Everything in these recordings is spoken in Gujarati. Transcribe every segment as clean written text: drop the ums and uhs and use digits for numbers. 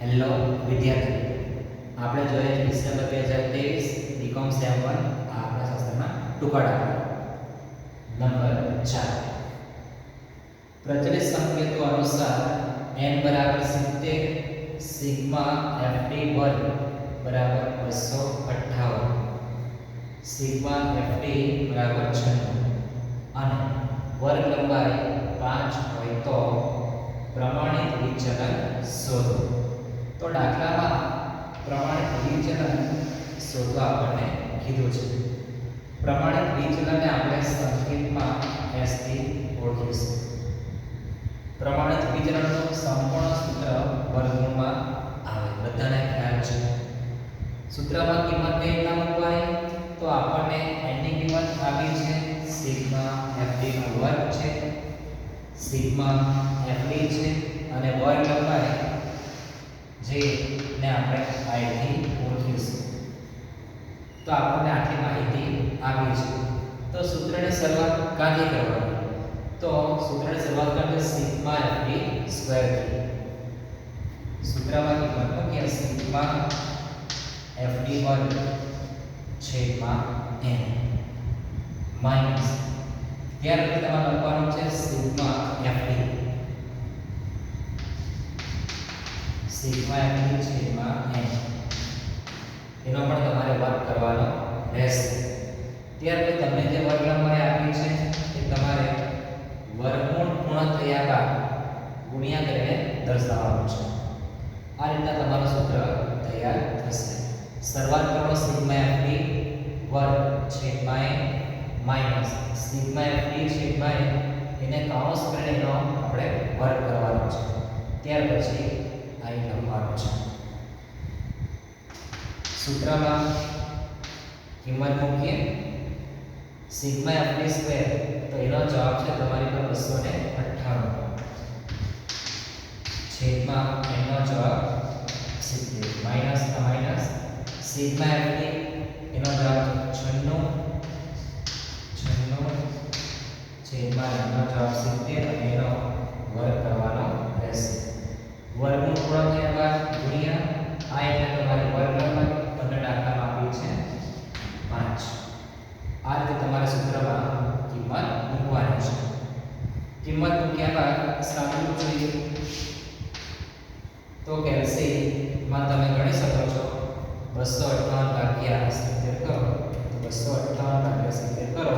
હેલો વિદ્યાર્થી, આપણે જોઈએ ડિસેમ્બર 2023 બીકોમ સેમ 1 આપણા શાસ્ત્રના ટુકડા નંબર 4. પ્રચલિત સંકેતો અનુસાર n બરાબર 70 સિગ્મા fd વર્ગ બરાબર 258 સિગ્મા fd બરાબર 96 અને વર્ગ લંબાઈ 5 હોય તો પ્રમાણિત વિચલન શોધો. તો દાખલામાં પ્રમાણિત વિચલન શોધવા આપણને કીધું છે. પ્રમાણિત વિચલનને આપણે સંકેતમાં s થી ઓળખીશું. પ્રમાણિત વિચલનનું સંપૂર્ણ સૂત્ર વર્ગમૂળમાં આવે, બધાને ખ્યાલ છે. સૂત્રમાં કિંમત કઈ રીતના મૂકવાની? તો આપણને n ની કિંમત આપી છે, સિગ્મા fd નો વર્ગ છે, સિગ્મા fd છે અને વર્ગ લંબાઈ જે ને આપણે i થી ઓળખીશું. તો આપણને આટલી માહિતી આપી છે. તો સૂત્રની શરૂઆત ક્યાંથી કરવાની? તો સૂત્રની શરૂઆત કરીએ સિગ્મા fd સ્ક્વેર થી. સૂત્રમાં કિંમત મૂકીએ સિગ્મા fd વર્ગ છેદમાં n માઈનસ ત્યાર પછી તમારે લખવાનું છે સિગ્મા fd છેદમાં n. એનો પણ તમારે વર્ગ કરવાનો રહેશે. ત્યાર પછી તમને જે વર્ગ લંબાઈ આપી છે એ તમારે વર્ગમૂળ પૂર્ણ થયા બાદ ગુણ્યા કરીને દર્શાવવાનું છે. આ રીતના તમારું સૂત્ર તૈયાર થશે. શરૂઆત કરો સિગ્મા fd વર્ગ છેદમાં n માઈનસ સિગ્મા fd છેદમાં n, એને કૌંસ કરીને એનો આપણે વર્ગ કરવાનો છે. ત્યાર પછી i લખવાનો છે. સૂત્રમાં કિંમત મૂકીએ સિગ્મા fd સ્ક્વેર, તો એનો જવાબ છે તમારી પર 298 છેદમાં n નો જવાબ 70 માઈનસ માઈનસ સિગ્મા fd એનો જવાબ 96 છેદમાં n નો જવાબ 70 અને એનો વર્ગ કરવાનો રહેશે. વર્ગમૂળ પૂર્ણ થયા બાદ ગુણ્યા આ એટલે તમારી વર્ગ લંબાઈ તમને દાખલામાં આપી છે 5. આ રીતે તમારે સૂત્રમાં કિંમત મૂકવાની છે. કિંમત મૂક્યા બાદ સાદુરૂપ જોઈએ તો કેલ્સીમાં તમે ગણી શકો છો 258 ભાગ્યા 70 કરો તો 258 ભાગ્યા 70 કરો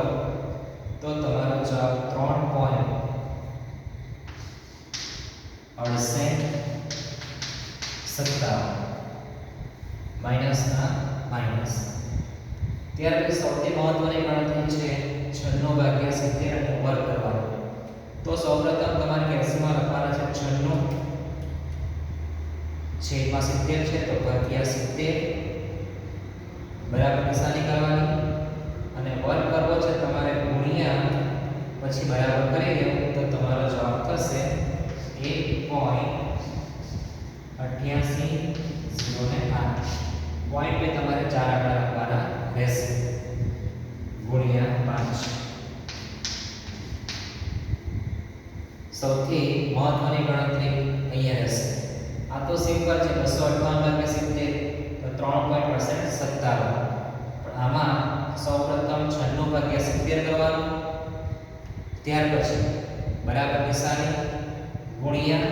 તો તમારો જવાબ 3.67 માઈનસ ના માઈનસ. ત્યાર પછી સૌથી મહત્વની ગણતરી છે 96 ભાગ્યા 70 અને વર્ગ કરવાનો. તો સૌપ્રથમ તમારે કેલ્સીમાં લખવાના છે 96 છેદમાં 70 છે તો ભાગ્યા 70 બરાબર નિશાની કરવાની અને વર્ગ કરવો છે તમારે ગુણ્યા પછી બરાબર કરી દેવું તો તમારો જવાબ થશે 1.8808. પોઈન્ટ पे તમારે 4 આંકડા લખવાના રહેશે ગુણ્યા 5. સૌથી મહત્વની ગણતરી અહીંયા રહેશે. આ તો સિમ્પલ છે 258 ભાગ્યા 70 તો 3.67. પણ આમાં સૌપ્રથમ 96 ભાગ્યા 70 કરવાનું, ત્યાર પછી બરાબર નિશાની ગુણ્યા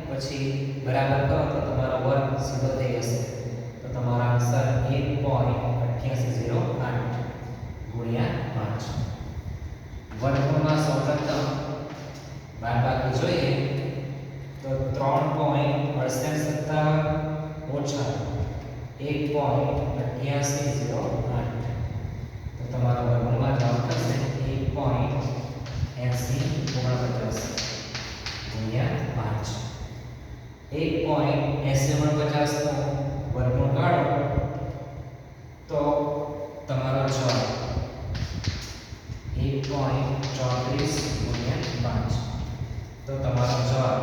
પછી બરાબર કરો તો તમારો વર્ગ સીધો થઈ જશે. તો તમારો આન્સર 1.8808 ગુણ્યા 5. વર્ગમૂળમાં સૌપ્રથમ બાદબાકી જોઈએ તો 3.67 ઓછા 1.8808 તો તમારો વર્ગમૂળમાં જવાબ થશે 1.8049 ગુણ્યા 5. 1.8049 નો વર્ગમૂળ કાઢો તો તમારો જવાબ 1.34 ગુણ્યા 5. તો તમારો જવાબ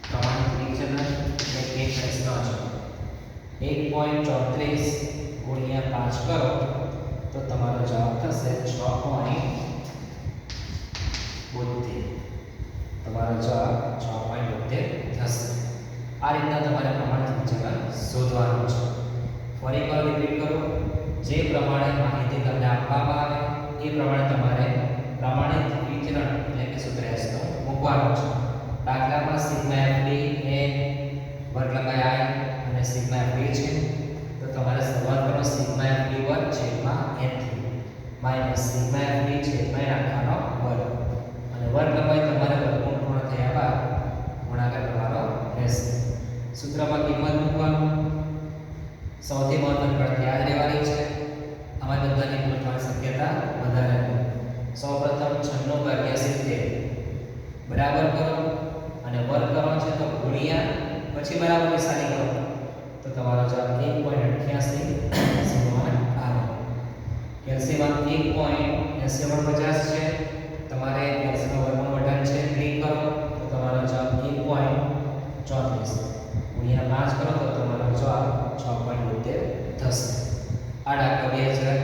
પ્રમાણિત વિચલન એટલે કે s નો જવાબ 1.34 ગુણ્યા 5 કરો તો તમારો જવાબ થશે 6.72. તમારો જવાબ 6.72 થશે. આ રીતના તમારે પ્રમાણિત વિચલન શોધવાનું છે. ફરી એકવાર રિપીટ કરું, જે પ્રમાણે માહિતી તમને આપવામાં આવે એ પ્રમાણે તમારે પ્રમાણિત વિચલન એટલે કે સૂત્ર S નું મૂકવાનું છે. દાખલામાં સિગ્મા FD એ વર્ગ લંબાઈ I અને સિગ્મા FD છે, તો તમારે શરૂઆત કરો સિગ્મા FD વર્ગ છેદમાં n થી માઈનસ સિગ્મા FD છેદમાં n આખાનો વર્ગ, અને વર્ગ લંબાઈ તમારે વર્ગમૂળ પૂર્ણ થયા બાદ ગુણાકાર કરવાનો રહેશે. સૂત્રમાં કિંમત મૂકવાનું. સૌથી મહત્વની ગણતરી યાદ રહેવાની છે. અમારી બધાની ભૂલ થવાની શક્યતા વધારે છે. સૌપ્રથમ 96/70 બરાબર કરો અને વર્ગ કરો છે તો ગુણ્યા પછી બરાબર નિશાની કરો તો તમારો જવાબ 1.88 આવે. કેલ્શિયમ 1.80 છે. તમારે કેલ્શિયમ વર્ગમૂળ બટન છે ક્લિક કરો તો તમારો જવાબ 1.34 ગુણ્યા 5 કરો તો તમારો જવાબ 6.72 થશે. આ દાખલો 2000